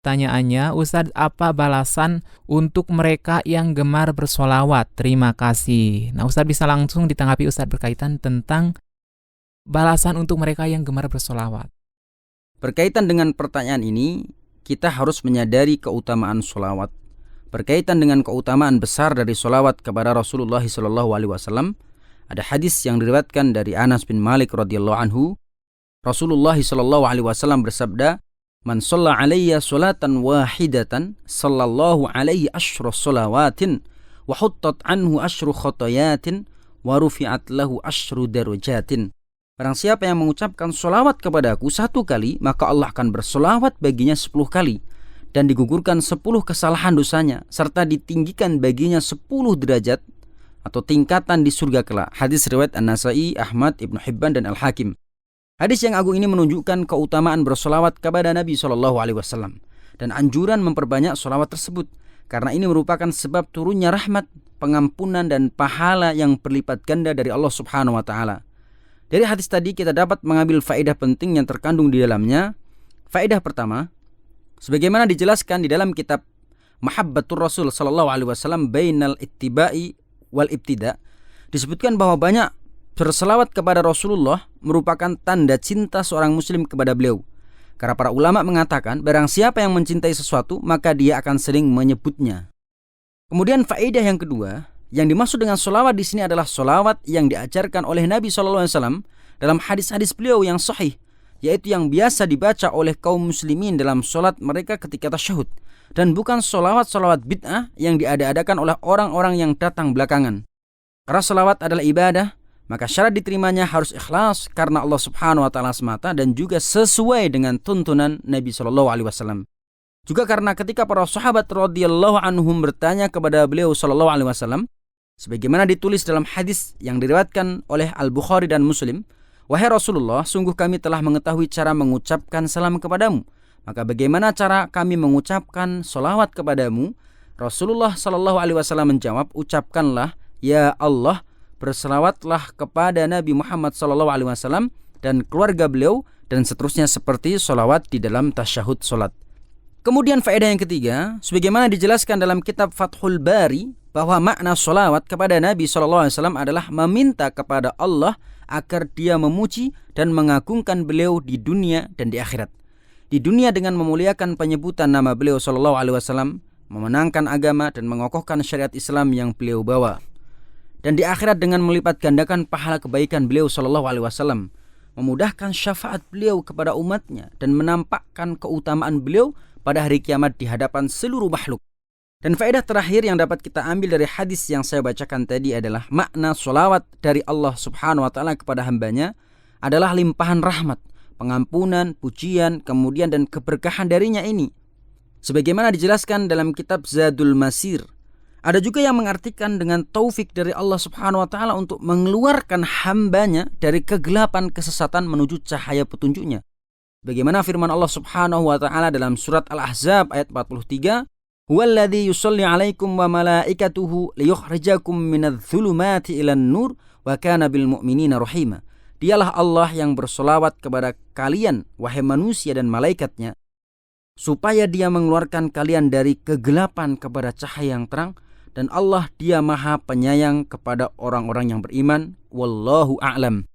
pertanyaannya, Ustadz, apa balasan untuk mereka yang gemar bersolawat? Terima kasih. Nah, Ustadz bisa langsung ditanggapi Ustadz berkaitan tentang balasan untuk mereka yang gemar bersolawat. Berkaitan dengan pertanyaan ini, kita harus menyadari keutamaan solawat. Berkaitan dengan keutamaan besar dari solawat kepada Rasulullah SAW, ada hadis yang diriwayatkan dari Anas bin Malik radhiyallahu anhu. Rasulullah SAW bersabda, "Man shalla alayya salatan wahidatan, sallallahu alaihi asyra salawatin, wa huttat anhu asyru khotayatin, wa rufi'at lahu asyru darajatin." Barang siapa yang mengucapkan solawat kepadaku 1 kali, maka Allah akan bersolawat baginya 10 kali, dan digugurkan 10 kesalahan dosanya, serta ditinggikan baginya 10 derajat atau tingkatan di surga kelak. Hadis riwayat An-Nasai, Ahmad, Ibnu Hibban, dan Al-Hakim. Hadis yang agung ini menunjukkan keutamaan bersolawat kepada Nabi SAW dan anjuran memperbanyak solawat tersebut, karena ini merupakan sebab turunnya rahmat, pengampunan, dan pahala yang berlipat ganda dari Allah Subhanahu wa Ta'ala. Dari hadis tadi kita dapat mengambil faedah penting yang terkandung di dalamnya. Faedah pertama, sebagaimana dijelaskan di dalam kitab Mahabbatur Rasul sallallahu alaihi wasallam bainal ittiba'i wal ibtida, disebutkan bahwa banyak berselawat kepada Rasulullah merupakan tanda cinta seorang muslim kepada beliau. Karena para ulama mengatakan, barang siapa yang mencintai sesuatu, maka dia akan sering menyebutnya. Kemudian faedah yang kedua, yang dimaksud dengan solawat di sini adalah solawat yang diajarkan oleh Nabi SAW dalam hadis-hadis beliau yang sahih, yaitu yang biasa dibaca oleh kaum muslimin dalam solat mereka ketika tasyahud, dan bukan solawat-solawat bid'ah yang diada-adakan oleh orang-orang yang datang belakangan. Karena solawat adalah ibadah, maka syarat diterimanya harus ikhlas karena Allah Subhanahu wa Ta'ala semata, dan juga sesuai dengan tuntunan Nabi SAW. Juga karena ketika para sahabat radhiyallahu anhum bertanya kepada beliau SAW, sebagaimana ditulis dalam hadis yang diriwayatkan oleh Al-Bukhari dan Muslim, "Wahai Rasulullah, sungguh kami telah mengetahui cara mengucapkan salam kepadamu. Maka bagaimana cara kami mengucapkan solawat kepadamu?" Rasulullah SAW menjawab, "Ucapkanlah, ya Allah, berselawatlah kepada Nabi Muhammad SAW dan keluarga beliau," dan seterusnya seperti solawat di dalam tasyahud solat. Kemudian faedah yang ketiga, sebagaimana dijelaskan dalam kitab Fathul Bari, bahwa makna solawat kepada Nabi SAW adalah meminta kepada Allah agar dia memuji dan mengagungkan beliau di dunia dan di akhirat. Di dunia dengan memuliakan penyebutan nama beliau SAW, memenangkan agama dan mengokohkan syariat Islam yang beliau bawa. Dan di akhirat dengan melipat gandakan pahala kebaikan beliau SAW, memudahkan syafaat beliau kepada umatnya, dan menampakkan keutamaan beliau pada hari kiamat di hadapan seluruh makhluk. Dan faedah terakhir yang dapat kita ambil dari hadis yang saya bacakan tadi adalah makna solawat dari Allah Subhanahu wa Ta'ala kepada hambanya adalah limpahan rahmat, pengampunan, pujian, kemudian dan keberkahan darinya ini. Sebagaimana dijelaskan dalam kitab Zadul Masir, ada juga yang mengartikan dengan taufik dari Allah Subhanahu wa Ta'ala untuk mengeluarkan hambanya dari kegelapan kesesatan menuju cahaya petunjuknya. Bagaimana firman Allah Subhanahu wa Ta'ala dalam surat Al-Ahzab ayat 43, "Huwallazi yusalli 'alaikum wa malaikatuhu liyukhrijakum minadh-dhulumati ilan nur wa kana bil mu'minina rahima." Dialah Allah yang bersolawat kepada kalian, wahai manusia dan malaikatnya, supaya dia mengeluarkan kalian dari kegelapan kepada cahaya yang terang, dan Allah dia maha penyayang kepada orang-orang yang beriman. Wallahu a'lam.